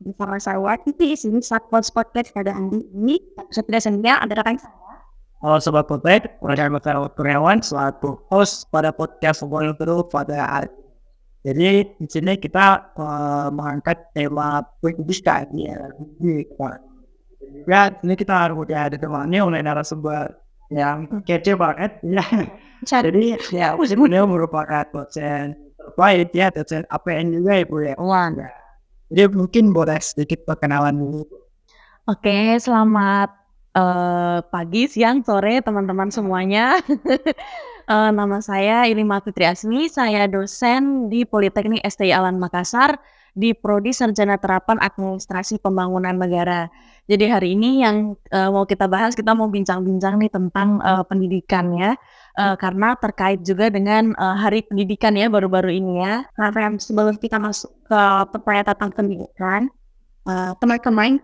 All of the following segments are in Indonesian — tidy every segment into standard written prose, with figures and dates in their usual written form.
Bersama saya Wati di sini saat Spotlight pada hari ini sebenarnya ada rekan saya. Halo Sobat Spotlight, saya Bakal Kurniawan selaku host pada podcast Ngobrol Terus pada hari ini. Jadi di sini kita mengangkat tema pendidikan ya. Ya, ini kita harus ada temannya oleh narasumber yang kece banget ya. Jadi ya sebenarnya merupakan dosen terbaik ya, dosen APN juga ya Bu ya. Jadi mungkin boleh sedikit perkenalan dulu. Oke, selamat pagi, siang, sore teman-teman semuanya. Nama saya Ilma Fitri Asmi, saya dosen di Politeknik STI Alan Makassar di Prodi Sarjana Terapan Administrasi Pembangunan Negara. Jadi hari ini yang mau kita bahas, kita mau bincang-bincang nih tentang pendidikan ya, karena terkait juga dengan Hari Pendidikan ya baru-baru ini ya. Nah, sebelum kita masuk ke pertanyaan tentang pendidikan, teman-teman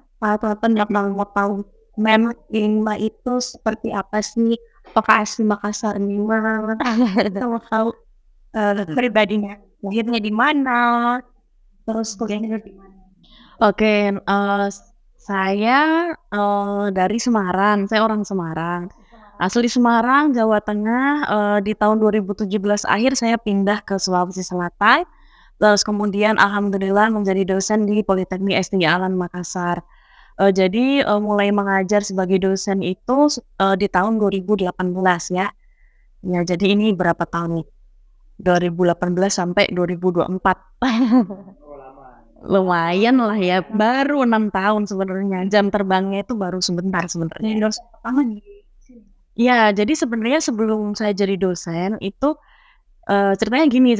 yang mau tahu memang Ilma itu seperti apa sih? Apakah asli Makassar ini? Mau tahu pribadinya, lahirnya di mana, terus kuliahnya di mana? Oke, saya dari Semarang, saya orang Semarang. Asli Semarang, Jawa Tengah. Di tahun 2017 akhir saya pindah ke Sulawesi Selatan. Terus kemudian alhamdulillah menjadi dosen di Politeknik STI Alan Makassar. Jadi mulai mengajar sebagai dosen itu di tahun 2018 ya. Ya, jadi ini berapa tahun nih? 2018 sampai 2024. Lumayan lah ya, baru 6 tahun sebenarnya. Jam terbangnya itu baru sebentar sebenarnya. Dosen pertama di sini. Iya, jadi sebenarnya sebelum saya jadi dosen itu ceritanya gini,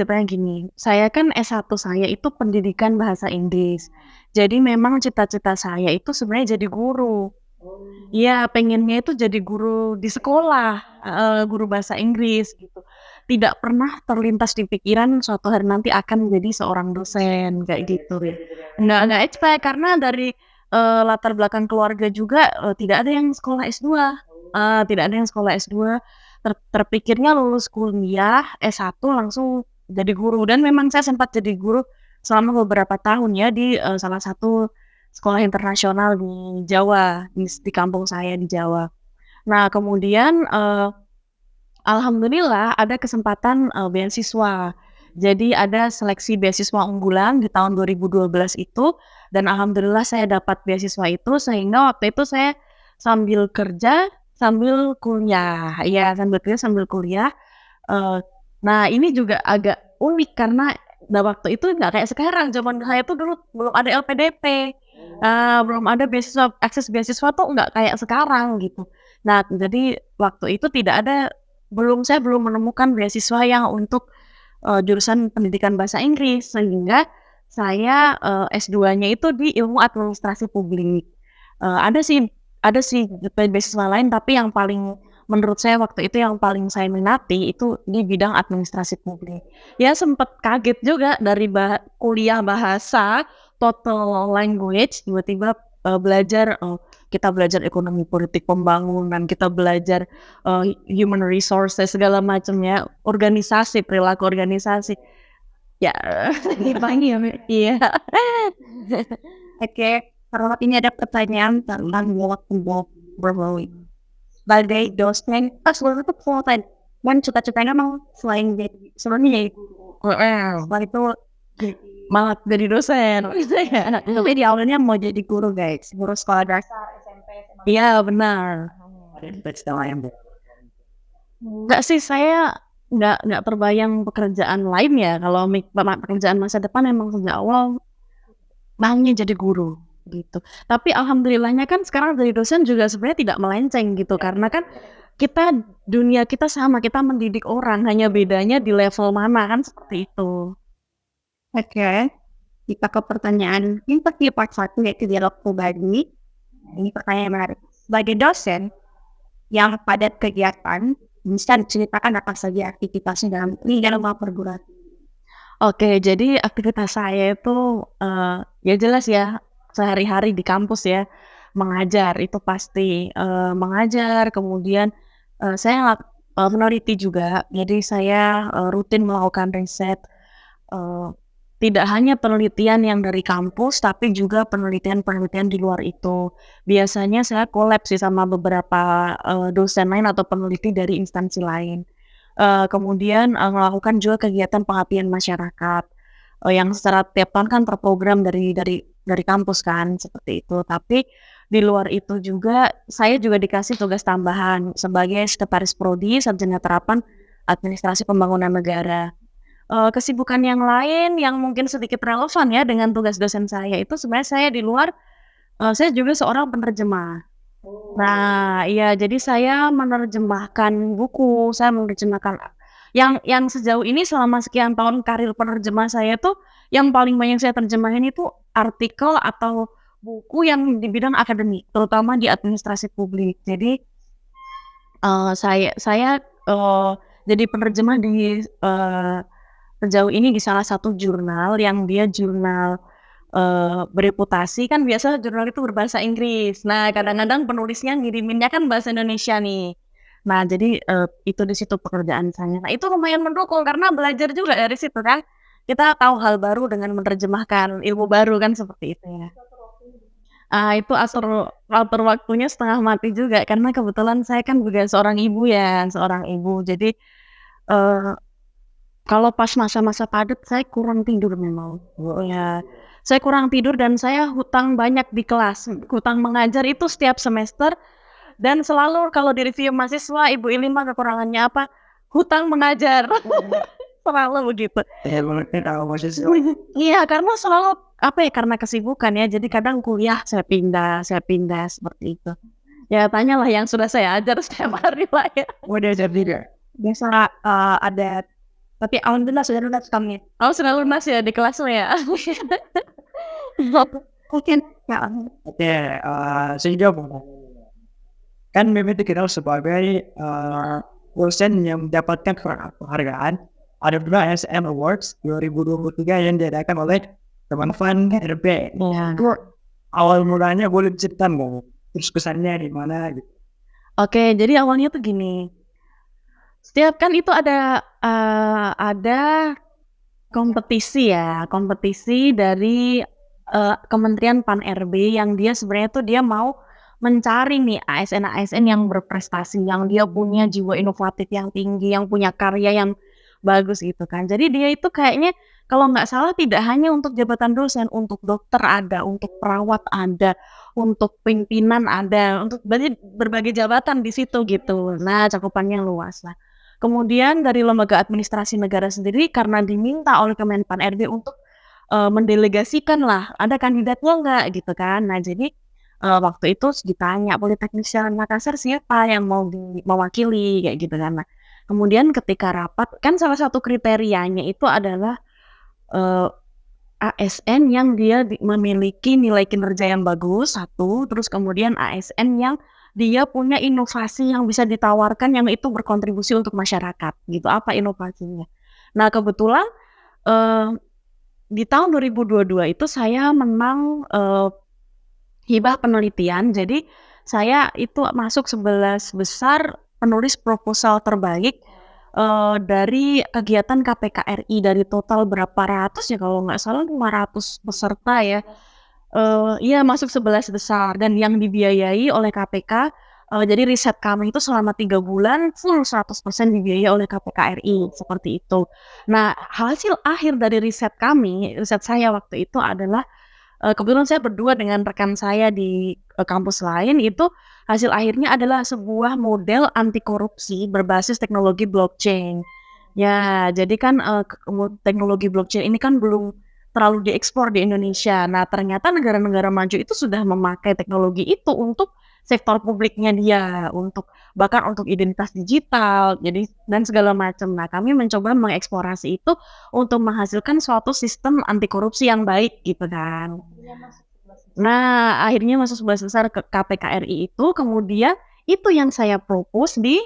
saya kan S1 saya itu pendidikan bahasa Inggris. Jadi memang cita-cita saya itu sebenarnya jadi guru. Iya, pengennya itu jadi guru di sekolah, guru bahasa Inggris gitu. Tidak pernah terlintas di pikiran suatu hari nanti akan menjadi seorang dosen kayak gitu. Nggak expect karena dari latar belakang keluarga juga tidak ada yang sekolah S2, terpikirnya lulus kuliah S1 langsung jadi guru dan memang saya sempat jadi guru selama beberapa tahun ya di salah satu sekolah internasional di Jawa, di kampung saya di Jawa. Nah kemudian alhamdulillah ada kesempatan beasiswa. Jadi ada seleksi beasiswa unggulan di tahun 2012 itu dan alhamdulillah saya dapat beasiswa itu sehingga waktu itu saya sambil kerja, sambil kuliah. Ya, sambil kerja sambil kuliah. Nah ini juga agak unik karena waktu itu nggak kayak sekarang, zaman saya tuh dulu belum ada LPDP, belum ada beasiswa, akses beasiswa tuh nggak kayak sekarang gitu. Nah jadi waktu itu saya belum menemukan beasiswa yang untuk jurusan pendidikan bahasa Inggris sehingga saya S2-nya itu di ilmu administrasi publik. Ada sih beasiswa lain tapi yang paling menurut saya waktu itu yang paling saya minati itu di bidang administrasi publik. Ya sempat kaget juga dari kuliah bahasa total language tiba-tiba kita belajar ekonomi politik pembangunan, kita belajar human resources segala macamnya, organisasi, perilaku organisasi. Ya, Dipanggil ya. iya. Oke, kalau ini ada pertanyaan tentang waktu berlalu. Sebagai dosen, sebelum itu full time. Dan cita-citanya emang selain jadi sebelumnya jadi guru. Setelah itu Malah jadi dosen. tapi di awalnya mau jadi guru guys, guru sekolah dasar, SMP, SMA. Iya benar. Enggak sih, saya nggak terbayang pekerjaan lain ya. Kalau pekerjaan masa depan emang sejak awal maunya jadi guru gitu. Tapi alhamdulillahnya kan sekarang jadi dosen juga sebenarnya tidak melenceng gitu karena kan dunia kita sama, kita mendidik orang, hanya bedanya di level mana kan seperti itu. Oke, kita ke pertanyaan yang pasti part 1 yaitu dialog pribadi. Ini pertanyaan menarik. Sebagai dosen yang padat kegiatan, bisa diceritakan apa saja aktivitasnya dalam perguruan tinggi? Oke, jadi aktivitas saya itu, ya jelas ya, sehari-hari di kampus ya, mengajar itu pasti, mengajar kemudian, saya meneliti juga. Jadi saya, rutin melakukan riset, eee, tidak hanya penelitian yang dari kampus, tapi juga penelitian-penelitian di luar itu. Biasanya saya collab sih sama beberapa, dosen lain atau peneliti dari instansi lain. Kemudian, melakukan juga kegiatan pengabdian masyarakat, yang secara tiap tahun kan terprogram dari kampus kan, seperti itu. Tapi di luar itu juga, saya juga dikasih tugas tambahan sebagai sekretaris prodi Sarjana Terapan Administrasi Pembangunan Negara. Kesibukan yang lain yang mungkin sedikit relevan ya dengan tugas dosen saya itu sebenarnya saya di luar, saya juga seorang penerjemah. Nah, iya, jadi saya menerjemahkan buku, saya menerjemahkan yang sejauh ini selama sekian tahun karir penerjemah saya tuh, yang paling banyak saya terjemahin itu artikel atau buku yang di bidang akademik, terutama di administrasi publik. Jadi, saya, jadi penerjemah di, sejauh ini di salah satu jurnal yang dia jurnal bereputasi kan biasa jurnal itu berbahasa Inggris. Nah, kadang-kadang penulisnya ngiriminnya kan bahasa Indonesia nih. Nah, jadi, itu di situ pekerjaan saya. Nah, itu lumayan mendukung karena belajar juga dari situ kan. Kita tahu hal baru dengan menerjemahkan ilmu baru kan seperti itu ya. Itu atur waktunya setengah mati juga karena kebetulan saya kan juga seorang ibu ya, seorang ibu. Jadi, eee kalau pas masa-masa padat saya kurang tidur memang. Oh ya, saya kurang tidur dan saya hutang banyak di kelas, hutang mengajar itu setiap semester dan selalu kalau di review mahasiswa, "Ibu ini mah kekurangannya apa? Hutang mengajar." Selalu begitu. Iya, karena selalu apa ya, karena kesibukan ya, jadi kadang kuliah saya pindah seperti itu. Ya tanyalah yang sudah saya ajar setiap hari lah ya. Udah jadi biasa, ada tapi alhamdulillah sudah lunas kami. Oh sudah lunas ya di kelasnya ya? Mungkin ya, Oke, sehingga kan Meme dikenal sebagai dosen yang mendapatkan penghargaan. Ada juga SM Awards 2023 yang diadakan oleh teman-teman RB. Iya. Itu awal mulanya boleh ceritakan mau terus kesannya di mana gitu. Oke, jadi awalnya tuh gini, setiap kan itu ada kompetisi ya, kompetisi dari, Kementerian Pan-RB yang dia sebenarnya tuh dia mau mencari nih ASN-ASN yang berprestasi, yang dia punya jiwa inovatif yang tinggi, yang punya karya yang bagus gitu kan. Jadi dia itu kayaknya kalau nggak salah tidak hanya untuk jabatan dosen, untuk dokter ada, untuk perawat ada, untuk pimpinan ada, untuk berbagai jabatan di situ gitu. Nah, cakupannya luas lah. Kemudian dari lembaga administrasi negara sendiri karena diminta oleh Kemenpan RB untuk, mendelegasikan lah, "Ada kandidatnya nggak?" Gitu kan. Nah jadi, waktu itu ditanya, "Politeknik Syariah Makassar siapa yang mau mewakili?" Kayak gitu kan. Nah, kemudian ketika rapat, kan salah satu kriterianya itu adalah, eee, ASN yang dia memiliki nilai kinerja yang bagus, satu, terus kemudian ASN yang dia punya inovasi yang bisa ditawarkan yang itu berkontribusi untuk masyarakat gitu, apa inovasinya. Nah kebetulan, eee, di tahun 2022 itu saya menang, hibah penelitian. Jadi saya itu masuk 11 besar penulis proposal terbaik, dari kegiatan KPKRI dari total berapa ratus ya kalau nggak salah 500 peserta ya. Iya masuk 11 besar dan yang dibiayai oleh KPK, jadi riset kami itu selama 3 bulan full 100% dibiayai oleh KPKRI, seperti itu. Nah, hasil akhir dari riset kami, riset saya waktu itu adalah, kebetulan saya berdua dengan rekan saya di, kampus lain itu hasil akhirnya adalah sebuah model anti korupsi berbasis teknologi blockchain. Ya, jadi kan, teknologi blockchain ini kan belum terlalu diekspor di Indonesia. Nah, ternyata negara-negara maju itu sudah memakai teknologi itu untuk sektor publiknya dia, untuk bahkan untuk identitas digital, jadi dan segala macam. Nah, kami mencoba mengeksplorasi itu untuk menghasilkan suatu sistem anti korupsi yang baik gitu kan. Nah, akhirnya masuk 11 besar ke KPKRI itu, kemudian itu yang saya propose di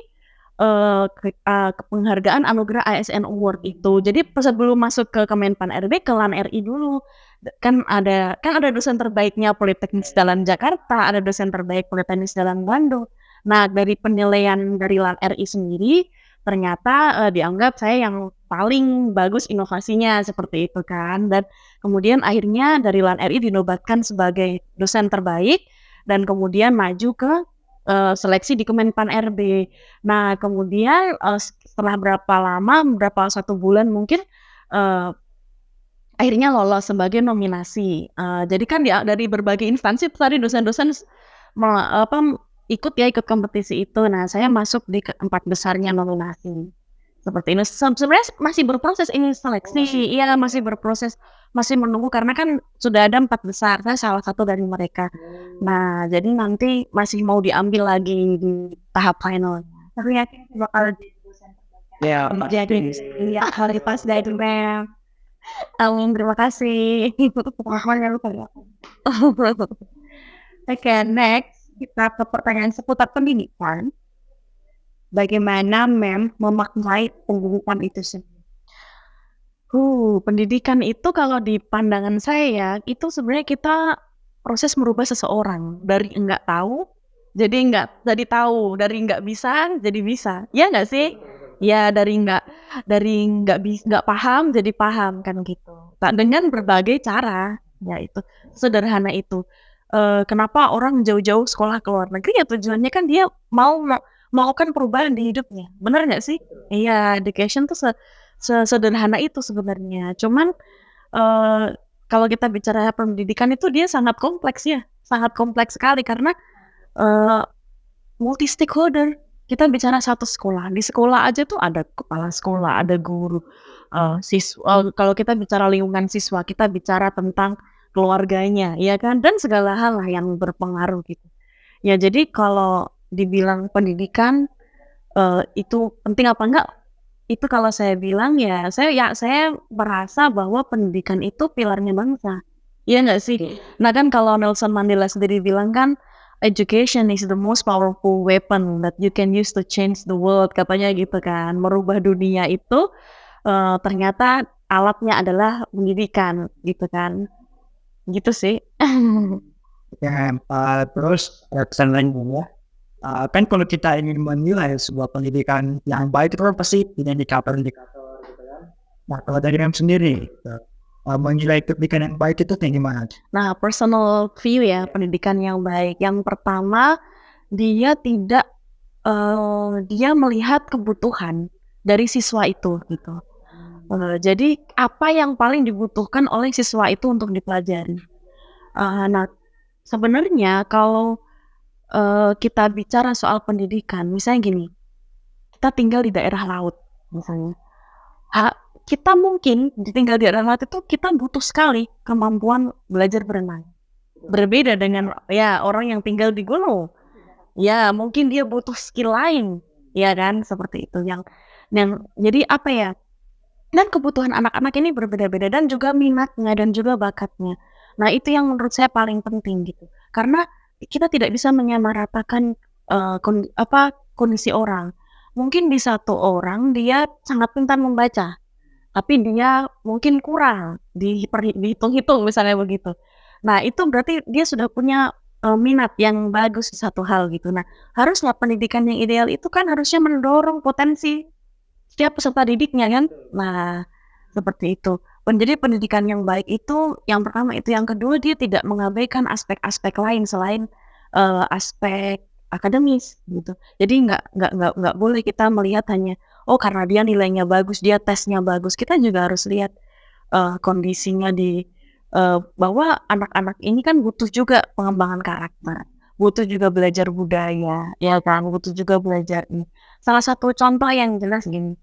penghargaan anugerah ASN Award itu. Jadi sebelum masuk ke Kemenpan RB, ke LAN RI dulu. Kan ada dosen terbaiknya Politeknik Jalan Jakarta, ada dosen terbaik Politeknik Jalan Bandung. Nah, dari penilaian dari LAN RI sendiri, ternyata dianggap saya yang paling bagus inovasinya seperti itu kan. Dan kemudian akhirnya dari LAN RI dinobatkan sebagai dosen terbaik dan kemudian maju ke seleksi di Kemenpan RB. Nah, kemudian setelah berapa 1 bulan mungkin akhirnya lolos sebagai nominasi. Jadi kan dari berbagai instansi tadi dosen-dosen ikut kompetisi itu. Nah, saya masuk di 4 besarnya nominasi. Seperti ini. Sebenarnya masih berproses ini seleksi. Iya, masih berproses, masih menunggu karena kan sudah ada 4 besar. Saya salah satu dari mereka. Nah, jadi nanti masih mau diambil lagi di tahap final. Aku yakin bakal jadi dosen terbaik. Ya, Jadi ya hari pas dari Mem. Amin, terima kasih. Pengalaman lupa ya. Oke, next kita ke pertanyaan seputar pendidikan. Bagaimana Mem memaknai pendidikan itu sendiri? Pendidikan itu kalau di pandangan saya itu sebenarnya kita proses merubah seseorang dari enggak tahu jadi tahu, dari enggak bisa jadi bisa. Ya enggak sih? Ya dari enggak paham jadi paham kan gitu. Dengan berbagai cara. Ya itu sederhana itu. Kenapa orang jauh-jauh sekolah ke luar negeri ya tujuannya kan dia melakukan perubahan di hidupnya. Benar nggak sih? Iya, education tuh sederhana itu sebenarnya. Cuman kalau kita bicara pendidikan itu dia sangat kompleks ya. Sangat kompleks sekali karena multi stakeholder. Kita bicara satu sekolah. Di sekolah aja tuh ada kepala sekolah, ada guru, siswa. Kalau kita bicara lingkungan siswa, kita bicara tentang keluarganya, ya kan? Dan segala hal lah yang berpengaruh gitu. Ya jadi kalau dibilang pendidikan itu penting apa enggak? Itu kalau saya bilang ya saya merasa bahwa pendidikan itu pilarnya bangsa. Iya enggak sih? Nah kan kalau Nelson Mandela sendiri bilang kan education is the most powerful weapon that you can use to change the world, katanya gitu kan. Merubah dunia itu ternyata alatnya adalah pendidikan gitu kan. Gitu sih. ya, terus kesan lainnya. Kan kalau kita ingin menilai sebuah pendidikan yang baik itu kan pasti punya indikator-indikator gitu kan. Nah, kalau dari Mem sendiri, menilai pendidikan yang baik itu kayak gimana? Nah, personal view ya pendidikan yang baik. Yang pertama, dia tidak dia melihat kebutuhan dari siswa itu gitu. Jadi apa yang paling dibutuhkan oleh siswa itu untuk dipelajari. Nah, sebenarnya kalau kita bicara soal pendidikan, misalnya gini, kita tinggal di daerah laut misalnya. Kita mungkin tinggal di daerah laut itu kita butuh sekali kemampuan belajar berenang. Berbeda dengan ya orang yang tinggal di gunung. Ya, mungkin dia butuh skill lain, ya kan? Seperti itu yang jadi apa ya? Dan kebutuhan anak-anak ini berbeda-beda dan juga minatnya dan juga bakatnya. Nah, itu yang menurut saya paling penting gitu. Karena kita tidak bisa menyamaratakan kondisi orang. Mungkin di satu orang dia sangat pintar membaca, tapi dia mungkin kurang dihitung-hitung misalnya begitu. Nah, itu berarti dia sudah punya minat yang bagus di satu hal gitu. Nah, harusnya pendidikan yang ideal itu kan harusnya mendorong potensi setiap peserta didiknya kan. Nah, seperti itu. Jadi pendidikan yang baik itu yang pertama itu, yang kedua dia tidak mengabaikan aspek-aspek lain selain aspek akademis gitu. Jadi nggak boleh kita melihat hanya karena dia nilainya bagus, dia tesnya bagus. Kita juga harus lihat kondisinya di bahwa anak-anak ini kan butuh juga pengembangan karakter, butuh juga belajar budaya, ya kan, butuh juga belajar ini. Salah satu contoh yang jelas gini.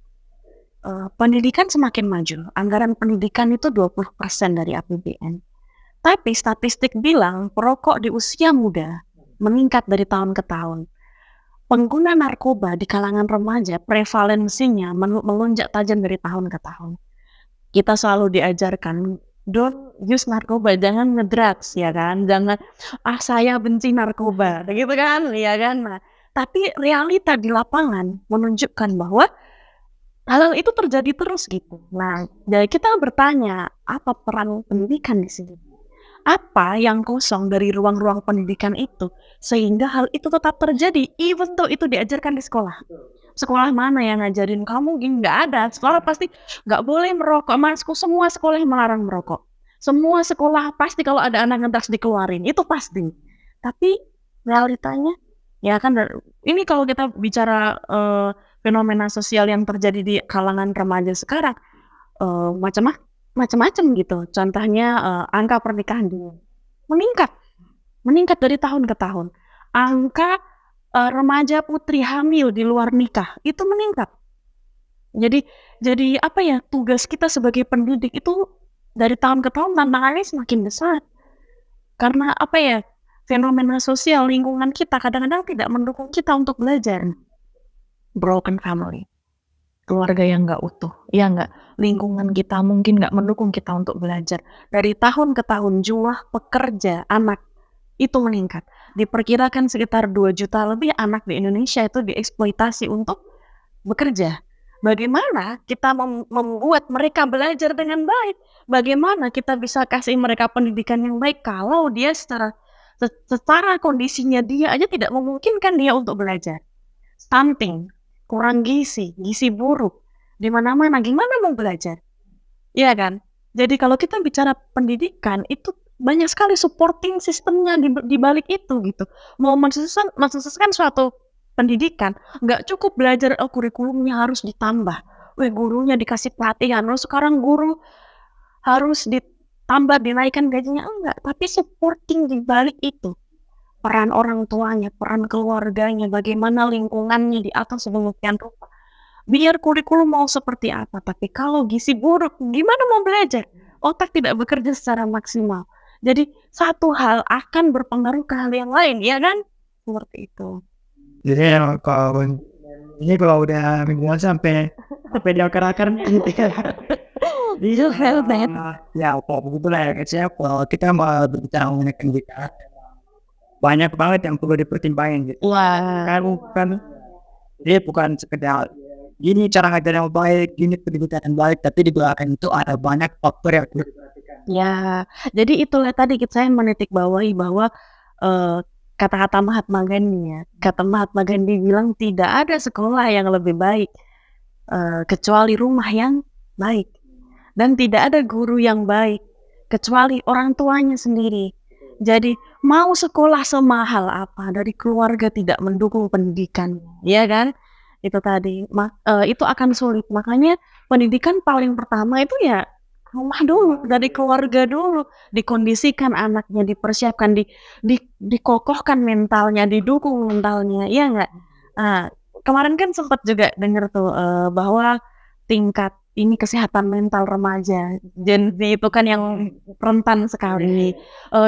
Pendidikan semakin maju, anggaran pendidikan itu 20% dari APBN. Tapi statistik bilang perokok di usia muda meningkat dari tahun ke tahun. Pengguna narkoba di kalangan remaja prevalensinya melonjak tajam dari tahun ke tahun. Kita selalu diajarkan don't use narkoba, jangan ngedrugs ya kan, jangan saya benci narkoba, gitu kan, ya kan. Nah, Tapi realita di lapangan menunjukkan bahwa hal itu terjadi terus gitu. Nah, jadi kita bertanya, apa peran pendidikan di sini? Apa yang kosong dari ruang-ruang pendidikan itu sehingga hal itu tetap terjadi even though itu diajarkan di sekolah. Sekolah mana yang ngajarin kamu gini? Nggak ada. Sekolah pasti nggak boleh merokok. Masku semua sekolah yang melarang merokok. Semua sekolah pasti kalau ada anak ngedas dikeluarin. Itu pasti. Tapi realitanya ya kan ini kalau kita bicara fenomena sosial yang terjadi di kalangan remaja sekarang macam-macam gitu. Contohnya angka pernikahan dini meningkat dari tahun ke tahun. Angka remaja putri hamil di luar nikah itu meningkat. Jadi apa ya, tugas kita sebagai pendidik itu dari tahun ke tahun tantangannya semakin besar. Karena apa ya, fenomena sosial lingkungan kita kadang-kadang tidak mendukung kita untuk belajar. Broken family, keluarga yang nggak utuh, ya nggak? Lingkungan kita mungkin nggak mendukung kita untuk belajar. Dari tahun ke tahun jumlah pekerja anak itu meningkat. Diperkirakan sekitar 2 juta lebih anak di Indonesia itu dieksploitasi untuk bekerja. Bagaimana kita membuat mereka belajar dengan baik? Bagaimana kita bisa kasih mereka pendidikan yang baik kalau dia secara kondisinya dia aja tidak memungkinkan dia untuk belajar? Stunting, kurang gizi buruk, di mana-mana gimana mau belajar? Iya kan? Jadi kalau kita bicara pendidikan itu banyak sekali supporting sistemnya di balik itu gitu. Mau mensukseskan suatu pendidikan, nggak cukup belajar kurikulumnya harus ditambah. Gurunya dikasih pelatihan, sekarang guru harus ditambah, dinaikkan gajinya, enggak. Tapi supporting di balik itu. Peran orang tuanya, peran keluarganya, bagaimana lingkungannya diatur sedemikian rupa. Biar kurikulum mau seperti apa, tapi kalau gizi buruk, gimana mau belajar? Otak tidak bekerja secara maksimal. Jadi satu hal akan berpengaruh ke hal yang lain, ya kan? Seperti itu. Jadi kalau udah mingguan sampai di akar-akar gitu kan. Itu hell banget. Ya kok begitulah ya kayaknya kalau kita mau berbicara mengenai pendidikan banyak banget yang perlu dipertimbangkan gitu. Wah. Kan dia bukan sekedar gini cara ngajar yang baik, gini pendidikan yang baik, tapi di belakang itu ada banyak faktor yang perlu diperhatikan. Ya, jadi itulah tadi saya menitik bawahi bahwa kata-kata Mahatma Gandhi ya. Kata Mahatma Gandhi bilang tidak ada sekolah yang lebih baik kecuali rumah yang baik. Dan tidak ada guru yang baik kecuali orang tuanya sendiri. Jadi mau sekolah semahal apa dari keluarga tidak mendukung pendidikan, ya kan? Itu tadi, itu akan sulit. Makanya pendidikan paling pertama itu ya rumah dulu, dari keluarga dulu, dikondisikan anaknya, dipersiapkan, dikokohkan mentalnya, didukung mentalnya, ya nggak? Kemarin kan sempat juga dengar tuh bahwa tingkat ini kesehatan mental remaja Gen Z itu kan yang rentan sekali,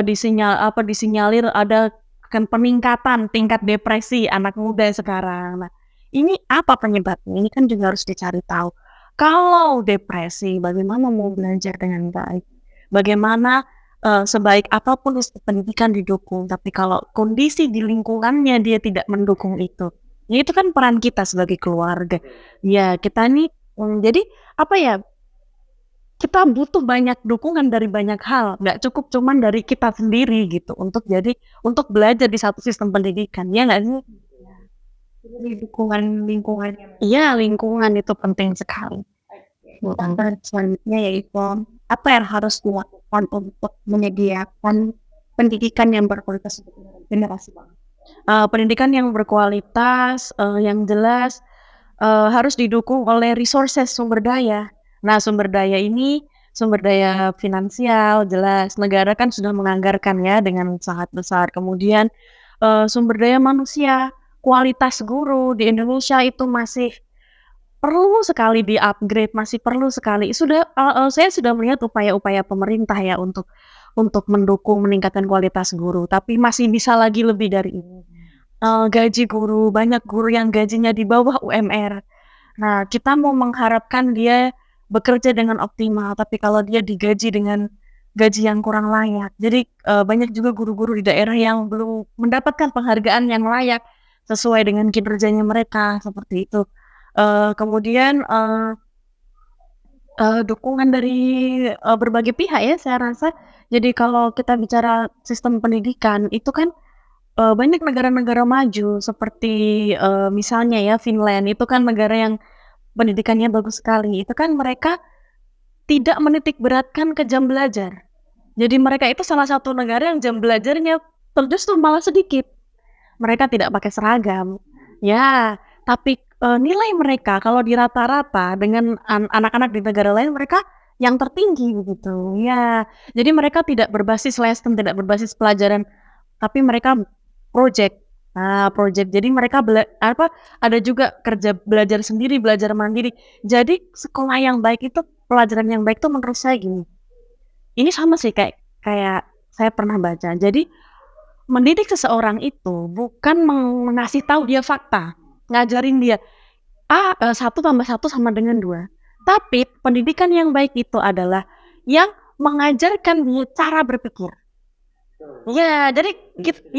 disinyalir ada kan peningkatan tingkat depresi anak muda sekarang. Nah, ini apa penyebabnya? Ini kan juga harus dicari tahu. Kalau depresi, bagaimana mau belajar dengan baik? Bagaimana sebaik apapun pendidikan didukung, tapi kalau kondisi di lingkungannya dia tidak mendukung itu, ya itu kan peran kita sebagai keluarga. Ya kita nih, jadi apa ya? Kita butuh banyak dukungan dari banyak hal, nggak cukup cuman dari kita sendiri gitu untuk belajar di satu sistem pendidikan, ya nggak sih? Lingkungan. Iya, lingkungan itu penting sekali. Selanjutnya yaitu apa yang harus dilakukan untuk menyediakan pendidikan yang berkualitas untuk generasi bangsa. Pendidikan yang berkualitas, yang jelas harus didukung oleh resources, sumber daya. Nah, sumber daya ini, sumber daya finansial, jelas negara kan sudah menganggarkan ya dengan sangat besar. Kemudian sumber daya manusia, kualitas guru di Indonesia itu masih perlu sekali di-upgrade, masih perlu sekali. Saya sudah melihat upaya-upaya pemerintah ya untuk mendukung meningkatkan kualitas guru, tapi masih bisa lagi lebih dari ini. Gaji guru, banyak guru yang gajinya di bawah UMR. Nah, kita mau mengharapkan dia bekerja dengan optimal, tapi kalau dia digaji dengan gaji yang kurang layak. Jadi banyak juga guru-guru di daerah yang belum mendapatkan penghargaan yang layak sesuai dengan kinerjanya mereka, seperti itu. Kemudian, dukungan dari, berbagai pihak ya saya rasa. Jadi kalau kita bicara sistem pendidikan itu kan, banyak negara-negara maju seperti, misalnya ya Finland itu kan negara yang pendidikannya bagus sekali. Itu kan mereka tidak menitik beratkan ke jam belajar. Jadi mereka itu salah satu negara yang jam belajarnya justru malah sedikit. Mereka tidak pakai seragam. Ya, tapi, nilai mereka kalau di rata-rata dengan anak-anak di negara lain mereka yang tertinggi begitu. Ya, jadi mereka tidak berbasis lesson, tidak berbasis pelajaran, tapi mereka project. Nah, project. Jadi mereka ada juga kerja belajar sendiri, belajar mandiri. Jadi sekolah yang baik itu, pelajaran yang baik itu menurut saya gini, ini sama sih kayak kayak saya pernah baca. Jadi mendidik seseorang itu bukan ngasih tahu dia fakta, ngajarin dia, 1 tambah 1 sama dengan 2. Tapi pendidikan yang baik itu adalah yang mengajarkan dia cara berpikir. Iya, jadi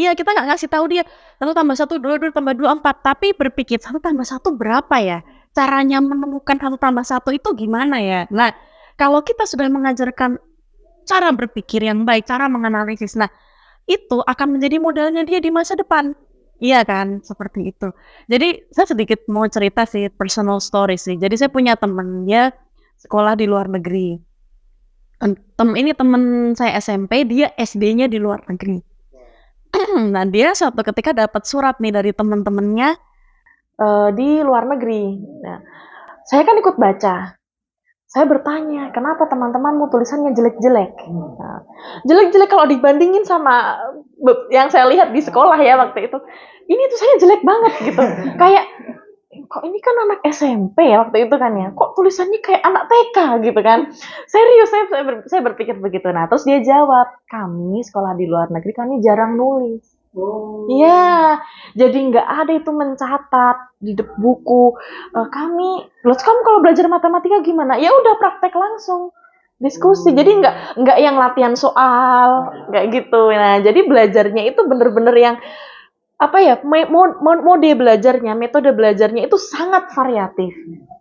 kita nggak ngasih tahu dia 1 tambah 1 2, 2 tambah 2 4, tapi berpikir 1 tambah 1 berapa ya? Caranya menemukan 1 tambah 1 itu gimana ya? Nah, kalau kita sudah mengajarkan cara berpikir yang baik, cara menganalisis, nah itu akan menjadi modalnya dia di masa depan. Iya kan? Seperti itu. Jadi saya sedikit mau cerita sih, personal story sih. Jadi saya punya temen, dia sekolah di luar negeri. Ini temen saya SMP, dia SD-nya di luar negeri. Nah, dia suatu ketika dapat surat nih dari temen-temennya, di luar negeri. Nah, saya kan ikut baca. Saya bertanya, kenapa teman-temanmu tulisannya jelek-jelek? Nah, jelek-jelek kalau dibandingin sama yang saya lihat di sekolah ya waktu itu. Ini tulisannya jelek banget gitu. Kayak, kok ini kan anak SMP ya waktu itu kan ya. Kok tulisannya kayak anak TK gitu kan. Serius, saya berpikir begitu. Nah, terus dia jawab, kami sekolah di luar negeri, kami jarang nulis. Iya, jadi nggak ada itu mencatat di buku. Kamu kalau belajar matematika gimana? Ya udah praktek langsung, diskusi. Jadi nggak yang latihan soal, nggak gitu. Nah, jadi belajarnya itu bener-bener yang apa ya? Mode belajarnya, metode belajarnya itu sangat variatif.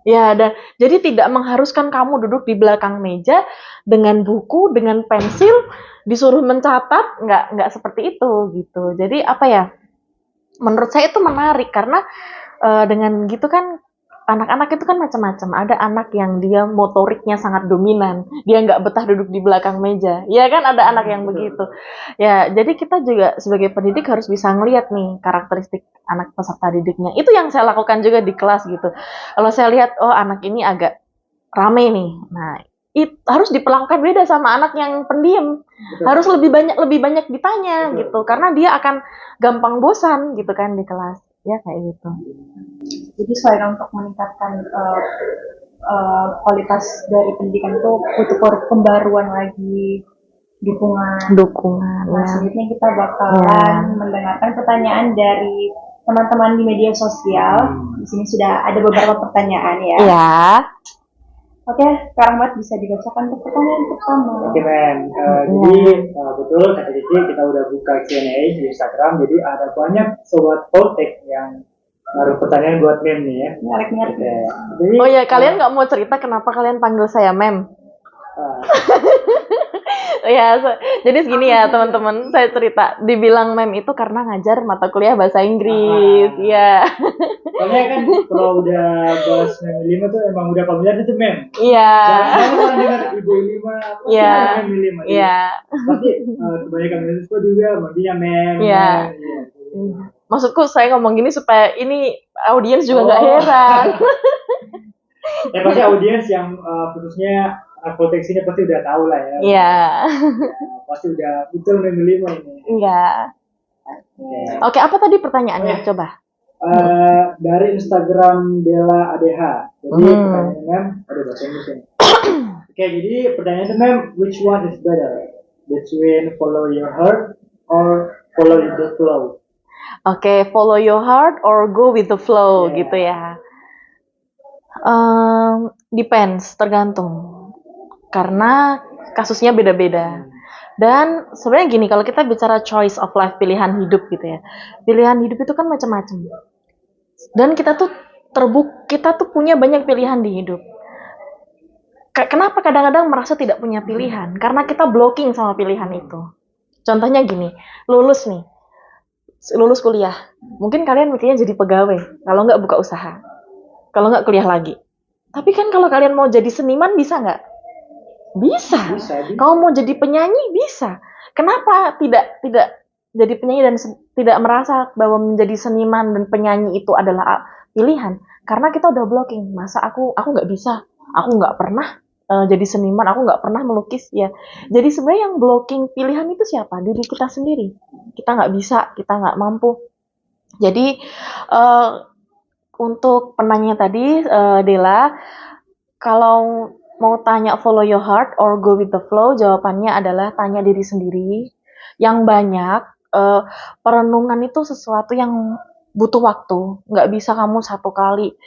Ya, dan jadi tidak mengharuskan kamu duduk di belakang meja dengan buku, dengan pensil, disuruh mencatat, nggak seperti itu gitu. Jadi apa ya? Menurut saya itu menarik karena dengan gitu kan anak-anak itu kan macam-macam. Ada anak yang dia motoriknya sangat dominan, dia nggak betah duduk di belakang meja. Ya kan ada anak yang begitu. Ya, jadi kita juga sebagai pendidik harus bisa ngelihat nih karakteristik anak peserta didiknya. Itu yang saya lakukan juga di kelas gitu. Kalau saya lihat, oh anak ini agak rame nih. Nah, harus diperlakukan beda sama anak yang pendiam. Harus lebih banyak ditanya gitu, karena dia akan gampang bosan gitu kan di kelas. Ya kayak gitu. Jadi selain untuk meningkatkan kualitas dari pendidikan itu butuh pembaruan lagi, dukungan. Nah, Ya. selanjutnya kita bakalan mendengarkan pertanyaan dari teman-teman di media sosial. Di sini sudah ada beberapa pertanyaan ya. Ya. Oke, Kak Rahmat bisa dibacakan untuk pertanyaan pertama. Oke, Mem. Jadi betul kata Cici, kita udah buka Q&A di Instagram. Jadi ada banyak sobat Poltek yang naruh pertanyaan buat Mem nih ya. Menarik. Jadi, Oh ya, kalian nggak mau cerita kenapa kalian panggil saya Mem? Ya, jadi segini ya teman-teman, saya cerita, dibilang Mem itu karena ngajar mata kuliah bahasa Inggris. Iya. Soalnya kan kalau udah bahas Mem 5 tuh emang udah familiar itu Mem. Iya. Jangan orang dengar Ibu 5, pasti Iya. Mem 5. Iya. Pasti kebanyakan mahasiswa juga manggilnya Mem. Iya. Maksudku saya ngomong gini supaya ini audiens juga nggak heran. Ya pasti audiens yang khususnya anak Poltek sini pasti udah tahu lah ya. Iya. Pasti udah betul Mem 5 ini. Iya. Oke, apa tadi pertanyaannya? Coba. Dari Instagram Dela ADH. Jadi pertanyaannya Mem, ada bahasa Inggris ini. Oke, jadi pertanyaannya Mem, which one is better? Between follow your heart or follow the flow? Oke, follow your heart or go with the flow gitu ya. Depends, tergantung. Karena kasusnya beda-beda. Dan sebenarnya gini, kalau kita bicara choice of life, pilihan hidup gitu ya, pilihan hidup itu kan macam-macam. Dan kita tuh kita tuh punya banyak pilihan di hidup. Kenapa kadang-kadang merasa tidak punya pilihan? Karena kita blocking sama pilihan itu. Contohnya gini, lulus kuliah. Mungkin kalian mikirnya jadi pegawai, kalau nggak buka usaha, kalau nggak kuliah lagi. Tapi kan kalau kalian mau jadi seniman bisa nggak? Bisa. Kalau mau jadi penyanyi bisa. Kenapa tidak jadi penyanyi dan tidak merasa bahwa menjadi seniman dan penyanyi itu adalah pilihan? Karena kita udah blocking. Masa aku nggak bisa, aku nggak pernah jadi seniman, aku nggak pernah melukis ya. Jadi sebenarnya yang blocking pilihan itu siapa? Diri kita sendiri. Kita nggak bisa, kita nggak mampu. Jadi untuk penanya tadi, Dela, kalau mau tanya follow your heart or go with the flow, jawabannya adalah tanya diri sendiri. Yang banyak, perenungan itu sesuatu yang butuh waktu. Nggak bisa kamu satu kali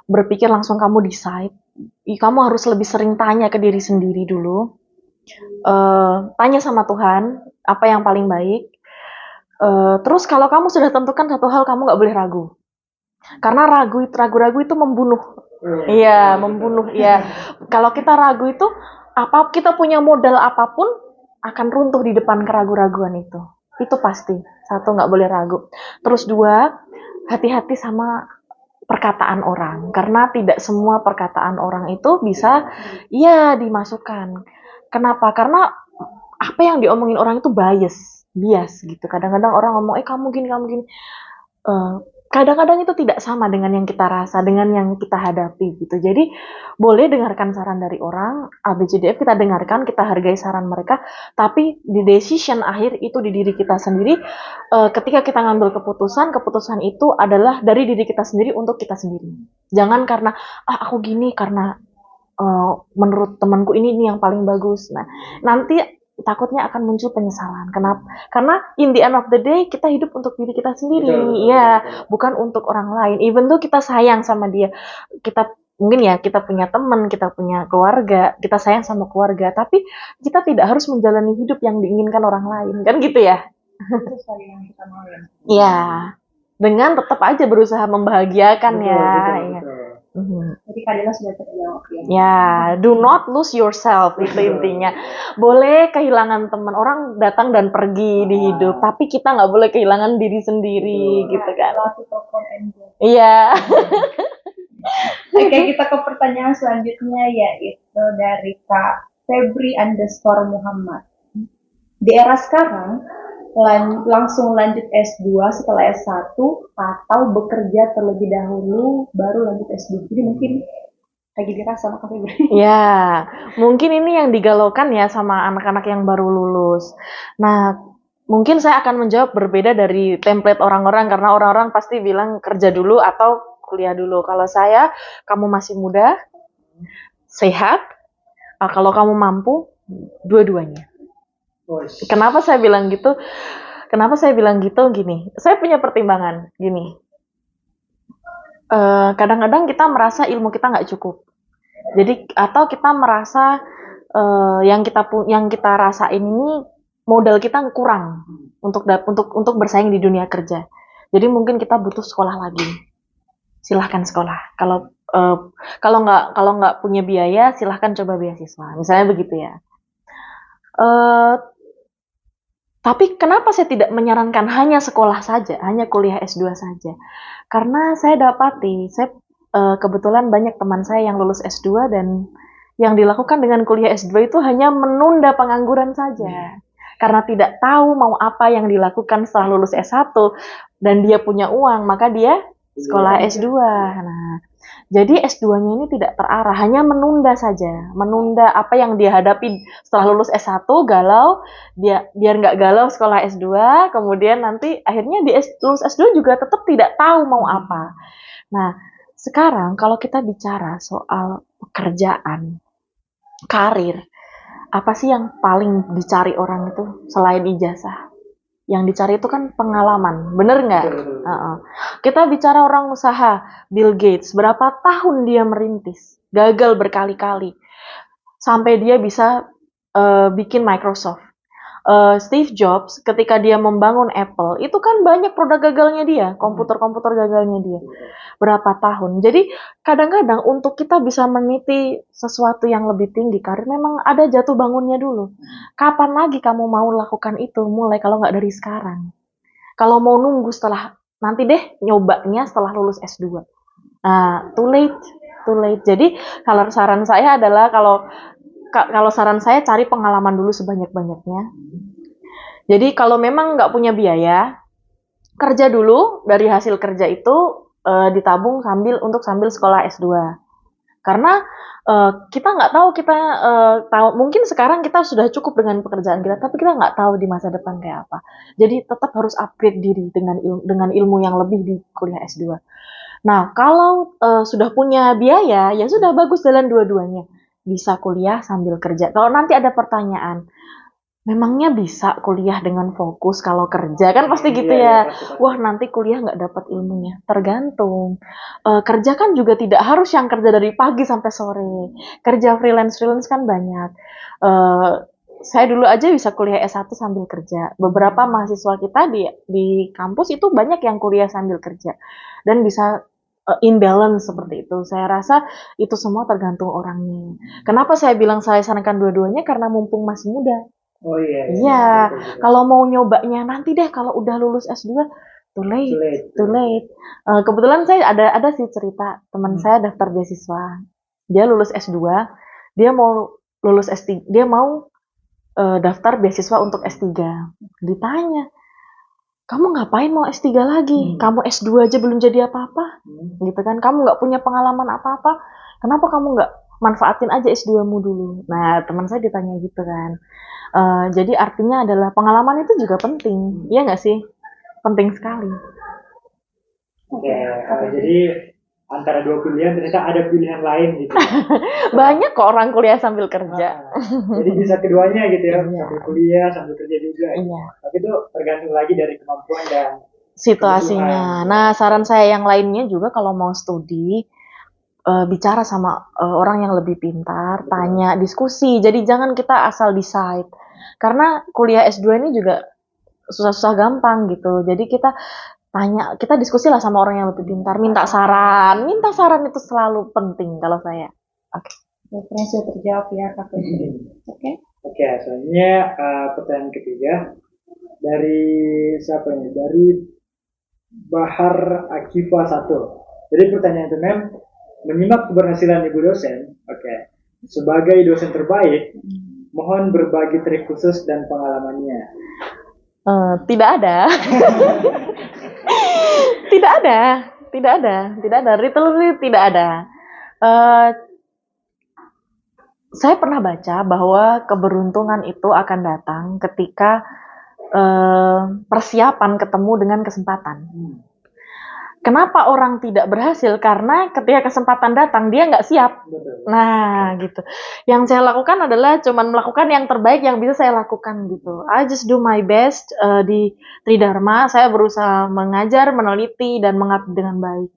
berpikir langsung kamu decide. Kamu harus lebih sering tanya ke diri sendiri dulu. Tanya sama Tuhan, apa yang paling baik. Terus kalau kamu sudah tentukan satu hal, kamu nggak boleh ragu. Karena ragu-ragu itu membunuh. Iya, membunuh. Iya. Kalau kita ragu itu, kita punya modal apapun akan runtuh di depan keraguan-raguan itu. Itu pasti. Satu, nggak boleh ragu. Terus dua, hati-hati sama perkataan orang. Karena tidak semua perkataan orang itu bisa dimasukkan. Kenapa? Karena apa yang diomongin orang itu bias gitu. Kadang-kadang orang ngomong, kamu gini. Kadang-kadang itu tidak sama dengan yang kita rasa, dengan yang kita hadapi gitu. Jadi boleh dengarkan saran dari orang, ABCDF kita dengarkan, kita hargai saran mereka, tapi di decision akhir itu di diri kita sendiri. Ketika kita ngambil keputusan itu adalah dari diri kita sendiri untuk kita sendiri. Jangan karena aku gini, karena menurut temanku ini yang paling bagus. Nah, nanti takutnya akan muncul penyesalan. Kenapa? Karena in the end of the day kita hidup untuk diri kita sendiri, bukan untuk orang lain. Even though kita sayang sama dia, kita punya teman, kita punya keluarga, kita sayang sama keluarga, tapi kita tidak harus menjalani hidup yang diinginkan orang lain, kan gitu ya? Iya, dengan tetap aja berusaha membahagiakan betul. Jadi Kadila sudah terjawab ya. Ya, do not lose yourself, itu intinya. Boleh kehilangan teman, orang datang dan pergi di hidup, tapi kita nggak boleh kehilangan diri sendiri, gitu kan. Iya. Oke, kita ke pertanyaan selanjutnya, yaitu dari Kak Febri _ Muhammad. Di era sekarang, langsung lanjut S2 setelah S1 atau bekerja terlebih dahulu baru lanjut S2. Jadi mungkin lagi dirasa sama Kak Febri. Ya, mungkin ini yang digalaukan ya sama anak-anak yang baru lulus. Nah, mungkin saya akan menjawab berbeda dari template orang-orang, karena orang-orang pasti bilang kerja dulu atau kuliah dulu. Kalau saya, kamu masih muda, sehat, kalau kamu mampu, dua-duanya. Kenapa saya bilang gitu? Gini, saya punya pertimbangan gini. Kadang-kadang kita merasa ilmu kita nggak cukup. Jadi atau kita merasa yang kita rasain ini modal kita kurang untuk bersaing di dunia kerja. Jadi mungkin kita butuh sekolah lagi. Silahkan sekolah. Kalau nggak punya biaya, silahkan coba beasiswa. Misalnya begitu ya. Tapi kenapa saya tidak menyarankan hanya sekolah saja, hanya kuliah S2 saja? Karena saya dapati, kebetulan banyak teman saya yang lulus S2 dan yang dilakukan dengan kuliah S2 itu hanya menunda pengangguran saja. Karena tidak tahu mau apa yang dilakukan setelah lulus S1 dan dia punya uang, maka dia sekolah S2. Nah, jadi S2-nya ini tidak terarah, hanya menunda saja. Menunda apa yang dia hadapi setelah lulus S1, galau, biar nggak galau sekolah S2, kemudian nanti akhirnya lulus S2 juga tetap tidak tahu mau apa. Nah, sekarang kalau kita bicara soal pekerjaan, karir, apa sih yang paling dicari orang itu selain ijazah? Yang dicari itu kan pengalaman, bener nggak? Kita bicara orang usaha, Bill Gates, berapa tahun dia merintis, gagal berkali-kali, sampai dia bisa bikin Microsoft. Steve Jobs ketika dia membangun Apple, itu kan banyak produk gagalnya dia, komputer-komputer gagalnya dia. Berapa tahun. Jadi kadang-kadang untuk kita bisa meniti sesuatu yang lebih tinggi karir, memang ada jatuh bangunnya dulu. Kapan lagi kamu mau lakukan itu? Mulai kalau nggak dari sekarang. Kalau mau nunggu setelah, nanti deh nyobanya setelah lulus S2. Nah, too late, too late. Jadi kalau saran saya adalah kalau saran saya cari pengalaman dulu sebanyak-banyaknya. Jadi kalau memang nggak punya biaya, kerja dulu, dari hasil kerja itu ditabung sambil sekolah S2. Karena kita nggak tahu, mungkin sekarang kita sudah cukup dengan pekerjaan kita, tapi kita nggak tahu di masa depan kayak apa. Jadi tetap harus upgrade diri dengan ilmu yang lebih di kuliah S2. Nah, kalau sudah punya biaya, ya sudah, bagus, jalan dua-duanya. Bisa kuliah sambil kerja. Kalau nanti ada pertanyaan, memangnya bisa kuliah dengan fokus kalau kerja? Kan pasti gitu ya. Wah, nanti kuliah nggak dapat ilmunya. Tergantung. Kerja kan juga tidak harus yang kerja dari pagi sampai sore. Kerja freelance kan banyak. Saya dulu aja bisa kuliah S1 sambil kerja. Beberapa mahasiswa kita di kampus itu banyak yang kuliah sambil kerja. Dan bisa imbalance seperti itu. Saya rasa itu semua tergantung orangnya. Kenapa saya bilang saya sarankan dua-duanya? Karena mumpung masih muda. Oh iya. Iya, kalau mau nyobanya nanti deh kalau udah lulus S2, too late. Kebetulan saya ada sih cerita, teman saya daftar beasiswa. Dia lulus S2, dia mau lulus S3, dia mau daftar beasiswa untuk S3. Ditanya, kamu ngapain mau S3 lagi? Kamu S2 aja belum jadi apa-apa. Gitu kan, kamu nggak punya pengalaman apa-apa. Kenapa kamu nggak manfaatin aja S2-mu dulu? Nah, teman saya ditanya gitu kan. Jadi artinya adalah pengalaman itu juga penting. Iya nggak sih? Penting sekali. Oke, jadi antara dua pilihan ternyata ada pilihan lain gitu. Banyak kok orang kuliah sambil kerja. Jadi bisa keduanya gitu ya, Iya. sambil kuliah, sambil kerja juga. Iya. Tapi itu tergantung lagi dari kemampuan dan Situasinya. Nah, saran saya yang lainnya juga kalau mau studi, bicara sama orang yang lebih pintar, tanya, diskusi. Jadi jangan kita asal decide. Karena kuliah S2 ini juga susah-susah gampang gitu. Jadi kita diskusi lah sama orang yang lebih pintar, minta saran. Minta saran itu selalu penting kalau saya. Oke. Referensi sudah terjawab ya, Kak Febri. Oke. Oke, selanjutnya pertanyaan ketiga dari siapa ini? Dari Bahar Akifa 1. Jadi pertanyaan itu menyimak keberhasilan ibu dosen. Oke. Sebagai dosen terbaik, mohon berbagi trik khusus dan pengalamannya. Tidak ada. Tidak ada. Literally tidak ada. Saya pernah baca bahwa keberuntungan itu akan datang ketika persiapan ketemu dengan kesempatan. Kenapa orang tidak berhasil? Karena ketika kesempatan datang, dia nggak siap. Nah, gitu. Yang saya lakukan adalah cuman melakukan yang terbaik yang bisa saya lakukan gitu. I just do my best di Tridharma. Saya berusaha mengajar, meneliti, dan mengabdi dengan baik.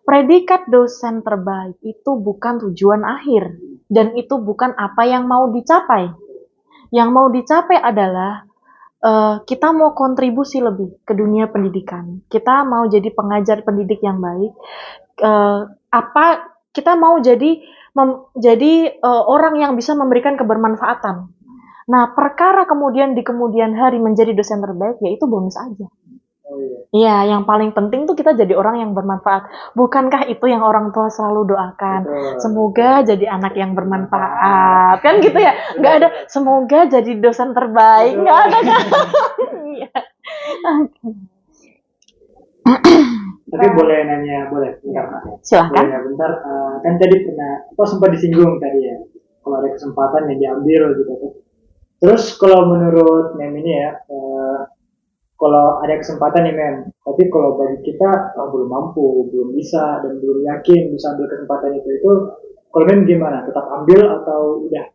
Predikat dosen terbaik itu bukan tujuan akhir. Dan itu bukan apa yang mau dicapai. Yang mau dicapai adalah kita mau kontribusi lebih ke dunia pendidikan. Kita mau jadi pengajar pendidik yang baik. Kita mau jadi orang yang bisa memberikan kebermanfaatan. Nah, perkara kemudian di kemudian hari menjadi dosen terbaik, yaitu bonus aja. Iya, yang paling penting tuh kita jadi orang yang bermanfaat. Bukankah itu yang orang tua selalu doakan? Semoga jadi anak yang bermanfaat. Kan gitu ya? Nggak ada, semoga jadi dosen terbaik. Nggak ada kan? Iya. Tapi boleh nanya, boleh? Silahkan. Boleh, bentar. Kan tadi sempat disinggung tadi ya. Kalau ada kesempatan yang diambil gitu. Terus kalau menurut Mem ini ya, kalau ada kesempatan nih tapi kalau bagi kita belum mampu, belum bisa, dan belum yakin bisa ambil kesempatan itu kalau gimana? Tetap ambil atau udah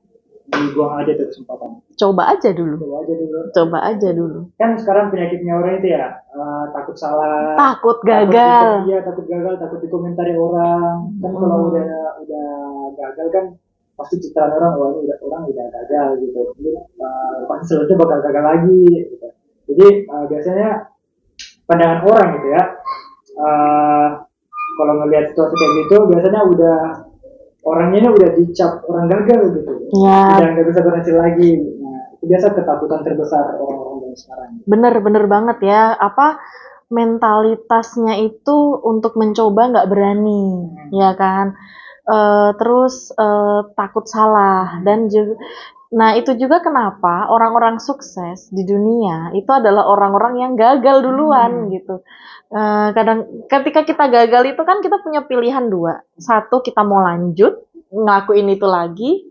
dibuang aja tuh kesempatan? Coba aja dulu. Kan sekarang penyakitnya orang itu ya, takut salah, takut gagal, takut gagal, takut dikomentari orang. Kan kalau udah gagal kan pasti citra orang wah ini orang udah gagal gitu. Jadi pasti selanjutnya bakal gagal lagi gitu. Jadi biasanya pandangan orang gitu ya. eh, Kalau ngelihat situasi kayak gitu biasanya udah orangnya ini udah dicap orang gagal gitu. Ya, Udah nggak bisa berhasil lagi. Nah, itu biasa ketakutan terbesar orang-orang zaman sekarang. bener banget ya. Apa mentalitasnya itu untuk mencoba nggak berani, ya kan? Terus takut salah dan juga, nah itu juga kenapa orang-orang sukses di dunia itu adalah orang-orang yang gagal duluan gitu. Kadang ketika kita gagal itu kan kita punya pilihan dua, satu kita mau lanjut ngakuin itu lagi,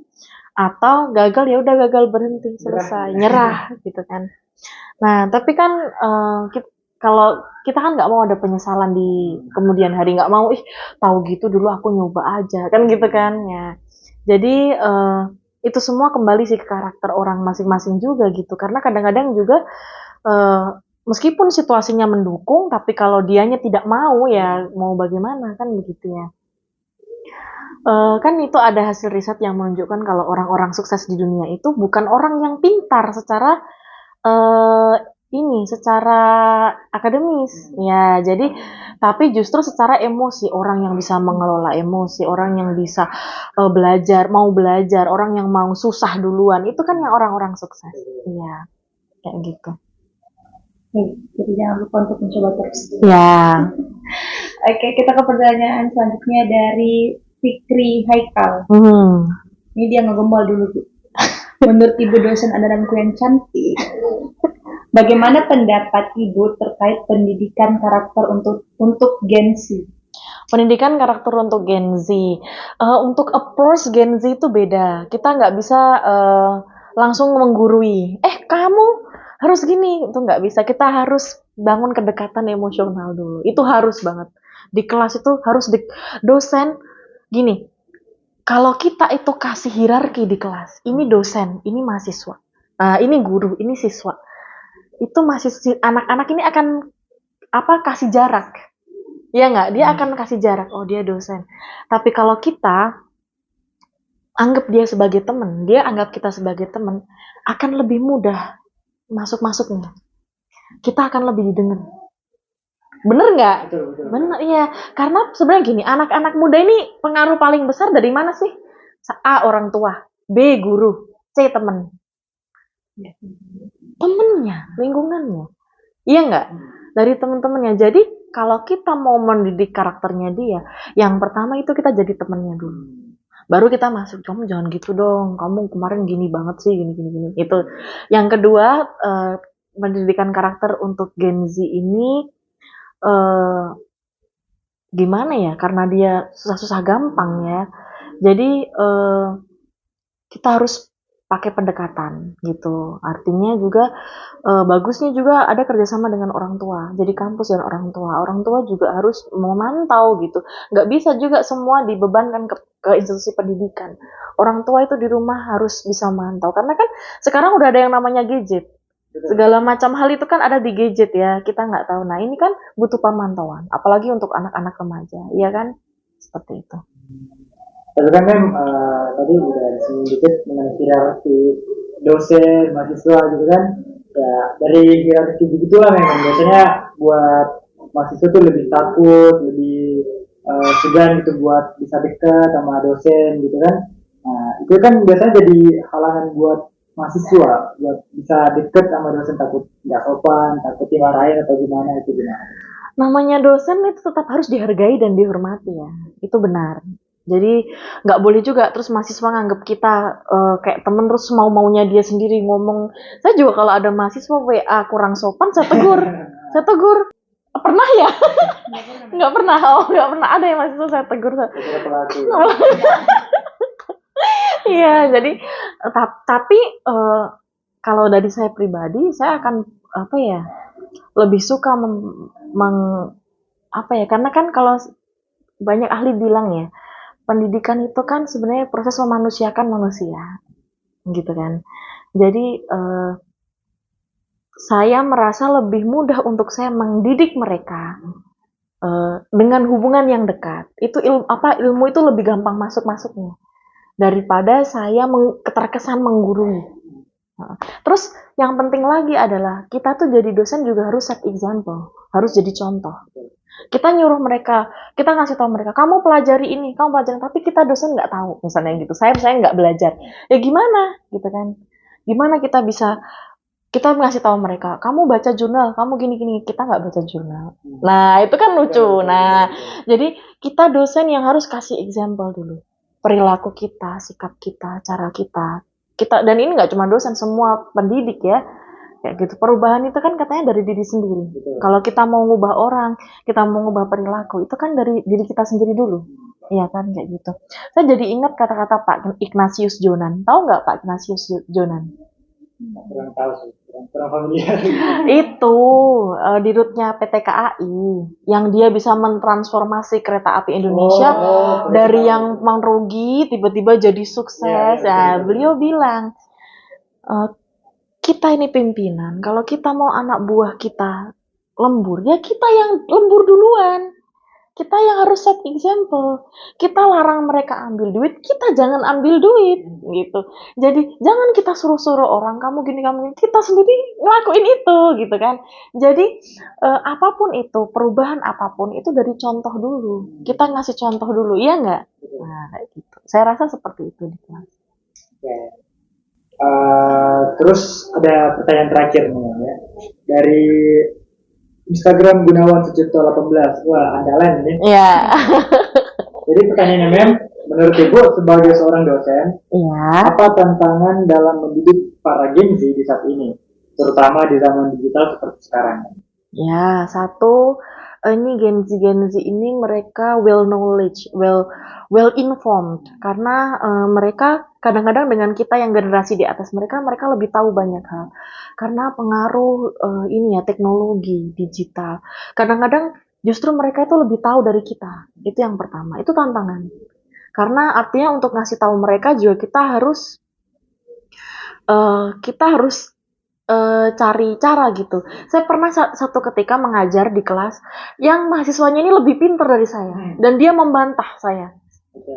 atau gagal ya udah gagal berhenti selesai nyerah gitu kan. Nah tapi kan kalau kita kan nggak mau ada penyesalan di kemudian hari, nggak mau tahu gitu dulu aku nyoba aja kan gitu kan ya. Jadi itu semua kembali sih ke karakter orang masing-masing juga gitu, karena kadang-kadang juga meskipun situasinya mendukung tapi kalau dianya tidak mau ya mau bagaimana kan begitu ya. Kan itu ada hasil riset yang menunjukkan kalau orang-orang sukses di dunia itu bukan orang yang pintar secara secara akademis ya, jadi tapi justru secara emosi, orang yang bisa mengelola emosi, orang yang bisa mau belajar, orang yang mau susah duluan, itu kan yang orang-orang sukses. Iya, kayak gitu. Jadi jangan lupa untuk mencoba terus. Ya. Oke, kita ke pertanyaan selanjutnya dari Fikri Haikal. Ini dia ngegembal dulu, Bu. Menurut Ibu dosen andalanku yang cantik, bagaimana pendapat Ibu terkait pendidikan karakter untuk Gen Z? Pendidikan karakter untuk Gen Z. Untuk approach Gen Z itu beda. Kita nggak bisa langsung menggurui. Kamu harus gini, itu nggak bisa. Kita harus bangun kedekatan emosional dulu. Itu harus banget. Di kelas itu harus dosen gini. Kalau kita itu kasih hierarki di kelas, ini dosen, ini mahasiswa, ini guru, ini siswa. Itu anak-anak ini akan kasih jarak. Ya nggak? Dia akan kasih jarak. Oh, dia dosen. Tapi kalau kita anggap dia sebagai teman, dia anggap kita sebagai teman, akan lebih mudah masuknya. Kita akan lebih didengar. Bener nggak? Betul. Bener, iya. Karena sebenarnya gini, anak-anak muda ini pengaruh paling besar dari mana sih? A, orang tua. B, guru. C, temen. Temennya, lingkungannya. Iya nggak? Dari teman-temannya. Jadi kalau kita mau mendidik karakternya dia, yang pertama itu kita jadi temennya dulu. Baru kita masuk, kamu jangan gitu dong, kamu kemarin gini banget sih, gini. Itu. Yang kedua, pendidikan karakter untuk Gen Z ini gimana ya? Karena dia susah-susah gampang ya. Jadi kita harus pakai pendekatan gitu. Artinya juga bagusnya juga ada kerjasama dengan orang tua. Jadi kampus dan orang tua. Orang tua juga harus memantau gitu. Nggak bisa juga semua dibebankan ke institusi pendidikan. Orang tua itu di rumah harus bisa mantau. Karena kan sekarang udah ada yang namanya gadget. Segala macam hal itu kan ada di gadget ya. Kita nggak tahu. Nah ini kan butuh pemantauan. Apalagi untuk anak-anak remaja. Iya kan? Seperti itu. Tapi kan tadi udah disinggung dikit mengenai hierarki dosen, mahasiswa gitu kan. Ya dari hierarki begitulah memang biasanya buat mahasiswa tuh lebih takut, lebih segan gitu buat bisa dekat sama dosen gitu kan. Nah itu kan biasanya jadi halangan buat mahasiswa buat bisa deket sama dosen, takut nggak sopan, takut dimarahin atau gimana, itu gimana? Namanya dosen itu tetap harus dihargai dan dihormati ya. Itu benar. Jadi nggak boleh juga terus mahasiswa nganggap kita kayak temen terus mau-maunya dia sendiri ngomong. Saya juga kalau ada mahasiswa WA kurang sopan, saya tegur. Pernah ya? Nggak pernah. Nggak pernah ada yang mahasiswa saya tegur. Iya, jadi tapi kalau dari saya pribadi, saya akan lebih suka karena kan kalau banyak ahli bilang ya, pendidikan itu kan sebenarnya proses memanusiakan manusia, gitu kan. Jadi saya merasa lebih mudah untuk saya mendidik mereka dengan hubungan yang dekat. Itu ilmu itu lebih gampang masuknya. daripada saya terkesan menggurui. Nah, terus yang penting lagi adalah kita tuh jadi dosen juga harus set example, harus jadi contoh. Kita nyuruh mereka, kita ngasih tahu mereka, kamu pelajari ini, kamu pelajari, tapi kita dosen nggak tahu, misalnya gitu. Saya nggak belajar, ya gimana, gitu kan? Gimana kita bisa, kita ngasih tahu mereka, kamu baca jurnal, kamu gini-gini, kita nggak baca jurnal. Nah, itu kan lucu. Nah, jadi kita dosen yang harus kasih example dulu, perilaku kita, sikap kita, cara kita. Dan ini nggak cuma dosen, semua pendidik ya. Kayak gitu. Perubahan itu kan katanya dari diri sendiri. Kalau kita mau ngubah orang, kita mau ngubah perilaku, itu kan dari diri kita sendiri dulu. Iya kan, kayak gitu. Saya jadi ingat kata-kata Pak Ignatius Jonan. Tahu nggak Pak Ignatius Jonan? Kurang tahu sih, kurang familiar. Itu dirutnya PT KAI yang dia bisa mentransformasi kereta api Indonesia dari yang merugi tiba-tiba jadi sukses. Ya, beliau bilang, kita ini pimpinan, kalau kita mau anak buah kita lembur, ya kita yang lembur duluan. Kita yang harus set example. Kita larang mereka ambil duit, kita jangan ambil duit, gitu. Jadi jangan kita suruh-suruh orang, kamu gini, kamu gini. Kita sendiri ngelakuin itu, gitu kan. Jadi apapun itu, perubahan apapun itu dari contoh dulu. Kita ngasih contoh dulu, iya nggak? Nah, kayak gitu. Saya rasa seperti itu di kelas. Terus ada pertanyaan terakhir nih ya. Dari Instagram Gunawan Sucipto 18. Wah, andalan ini. Iya. Jadi pertanyaannya Mem, menurut Ibu sebagai seorang dosen, Iya. apa tantangan dalam mendidik para Gen Z di saat ini, terutama di zaman digital seperti sekarang? Ya, satu, ini Gen Z ini mereka well knowledge, well informed, karena mereka kadang-kadang dengan kita yang generasi di atas mereka lebih tahu banyak hal, karena pengaruh ini ya teknologi digital. Kadang-kadang justru mereka itu lebih tahu dari kita. Itu yang pertama, itu tantangan. Karena artinya untuk ngasih tahu mereka juga kita harus cari cara gitu. Saya pernah satu ketika mengajar di kelas yang mahasiswanya ini lebih pintar dari saya dan dia membantah saya.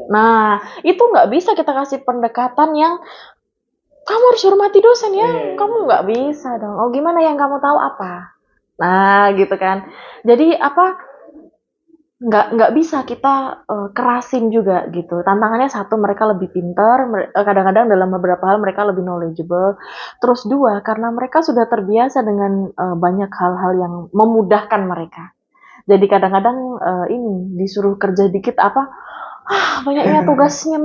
Nah, itu nggak bisa kita kasih pendekatan yang kamu harus hormati dosen ya, kamu nggak bisa dong. Oh, gimana yang kamu tahu apa? Nah, gitu kan. Jadi nggak bisa kita kerasin juga gitu. Tantangannya satu, mereka lebih pintar, kadang-kadang dalam beberapa hal mereka lebih knowledgeable. Terus dua, karena mereka sudah terbiasa dengan banyak hal-hal yang memudahkan mereka. Jadi kadang-kadang ini disuruh kerja dikit banyaknya tugasnya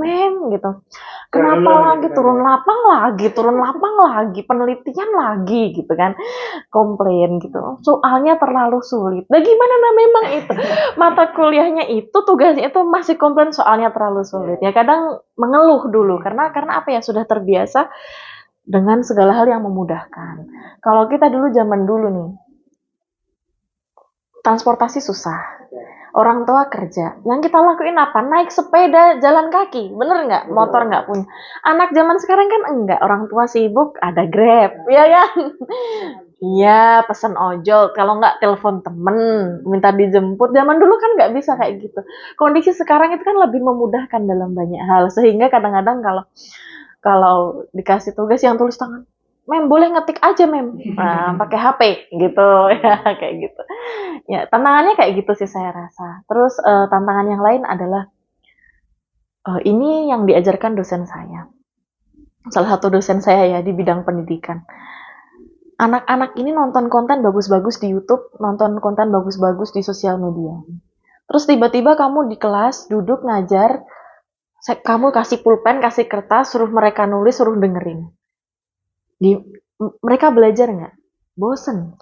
gitu. Kenapa lagi turun lapang lagi, penelitian lagi gitu kan, komplain gitu. Soalnya terlalu sulit. Nah gimana memang itu mata kuliahnya itu tugasnya itu masih komplain soalnya terlalu sulit. Ya kadang mengeluh dulu karena apa ya sudah terbiasa dengan segala hal yang memudahkan. Kalau kita zaman dulu nih, transportasi susah. Orang tua kerja, yang kita lakuin apa? Naik sepeda, jalan kaki, bener nggak? Motor nggak punya. Anak zaman sekarang kan enggak, orang tua sibuk, ada Grab, ya kan? Iya, pesan ojol, kalau nggak telepon temen, minta dijemput. Zaman dulu kan nggak bisa kayak gitu. Kondisi sekarang itu kan lebih memudahkan dalam banyak hal, sehingga kadang-kadang kalau dikasih tugas yang tulis tangan, Mem, boleh ngetik aja, Mem. Nah, pakai HP gitu ya, kayak gitu. Ya, tantangannya kayak gitu sih saya rasa. Terus tantangan yang lain adalah ini yang diajarkan dosen saya. Salah satu dosen saya ya di bidang pendidikan. Anak-anak ini nonton konten bagus-bagus di YouTube, nonton konten bagus-bagus di sosial media. Terus tiba-tiba kamu di kelas duduk ngajar, kamu kasih pulpen, kasih kertas, suruh mereka nulis, suruh dengerin. Mereka belajar nggak? Bosen.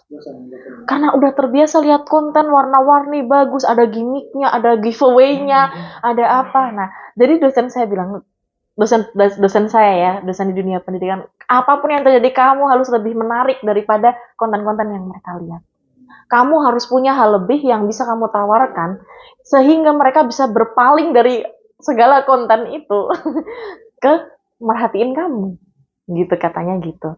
Karena udah terbiasa lihat konten warna-warni bagus, ada gimmicknya, ada giveaway-nya, ada apa. Nah, jadi dosen saya bilang, dosen saya ya, dosen di dunia pendidikan, apapun yang terjadi kamu harus lebih menarik daripada konten-konten yang mereka lihat. Kamu harus punya hal lebih yang bisa kamu tawarkan sehingga mereka bisa berpaling dari segala konten itu ke merhatiin kamu. Gitu katanya gitu.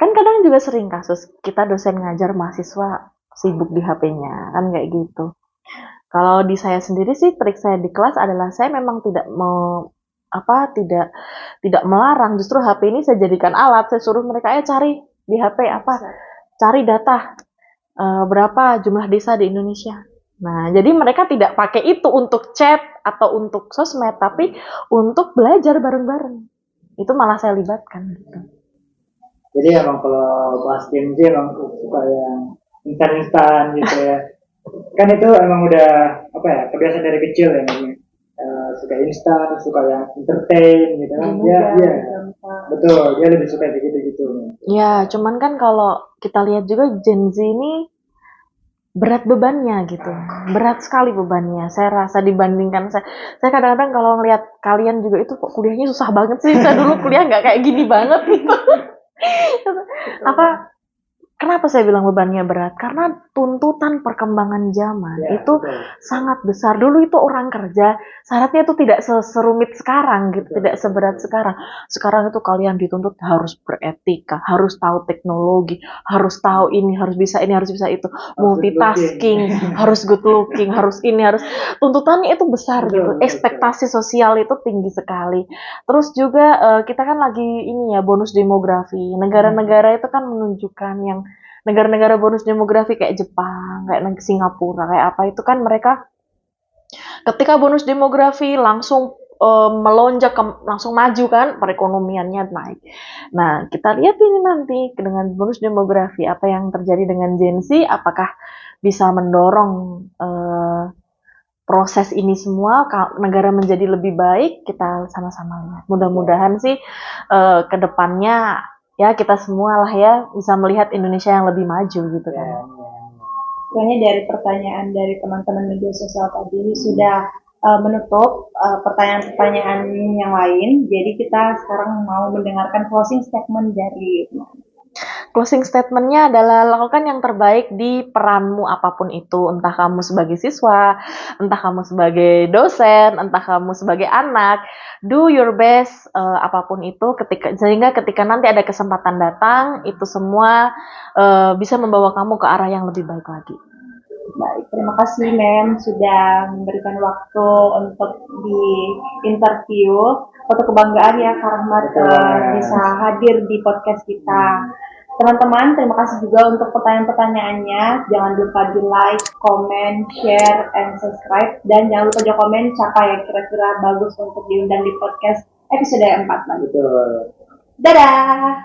Kan kadang juga sering kasus kita dosen ngajar mahasiswa sibuk di HP-nya, kan kayak gitu. Kalau di saya sendiri sih trik saya di kelas adalah saya memang tidak mau tidak melarang, justru HP ini saya jadikan alat, saya suruh mereka cari di HP cari data berapa jumlah desa di Indonesia. Nah, jadi mereka tidak pakai itu untuk chat atau untuk sosmed, tapi untuk belajar bareng-bareng. Itu malah saya libatkan gitu. Jadi emang kalau bahas game sih emang suka yang instan gitu ya. Kan itu emang udah kebiasaan dari kecil ya namanya. Suka instan, suka yang entertain gitu kan. Iya. Betul, dia lebih suka kayak gitu-gitu. Ya, cuman kan kalau kita lihat juga Gen Z ini berat bebannya gitu, berat sekali bebannya. Saya rasa dibandingkan saya kadang-kadang kalau ngelihat kalian juga itu kok kuliahnya susah banget sih. Saya dulu kuliah nggak kayak gini banget gitu. Kenapa saya bilang bebannya berat? Karena tuntutan perkembangan zaman itu sangat besar. Dulu itu orang kerja, syaratnya itu tidak serumit sekarang gitu, tidak seberat sekarang. Sekarang itu kalian dituntut harus beretika, harus tahu teknologi, harus tahu ini, harus bisa itu, multitasking, harus good looking, harus ini, harus tuntutannya itu besar gitu. Ekspektasi sosial itu tinggi sekali. Terus juga kita kan lagi ini ya bonus demografi. Negara-negara itu kan menunjukkan yang negara-negara bonus demografi kayak Jepang, kayak Singapura, kayak apa itu kan mereka ketika bonus demografi langsung melonjak, langsung maju kan, perekonomiannya naik. Nah, kita lihat ini nanti dengan bonus demografi apa yang terjadi dengan Gen Z, apakah bisa mendorong proses ini semua negara menjadi lebih baik, kita sama-sama lihat. Mudah-mudahan sih ke depannya ya kita semua lah ya bisa melihat Indonesia yang lebih maju gitu kan. Sebenarnya dari pertanyaan dari teman-teman media sosial tadi sudah menutup pertanyaan-pertanyaan yang lain. Jadi kita sekarang mau mendengarkan closing statement dari Closing statement-nya adalah lakukan yang terbaik di peranmu apapun itu, entah kamu sebagai siswa, entah kamu sebagai dosen, entah kamu sebagai anak, do your best apapun itu sehingga ketika nanti ada kesempatan datang, itu semua bisa membawa kamu ke arah yang lebih baik lagi. Baik, terima kasih Mem sudah memberikan waktu untuk di interview. Suatu kebanggaan ya Karmat bisa hadir di podcast kita. Teman-teman, terima kasih juga untuk pertanyaan-pertanyaannya. Jangan lupa di like, comment, share, and subscribe. Dan jangan lupa juga komen siapa yang kira-kira bagus untuk diundang di podcast episode 4 lagi. Dadah!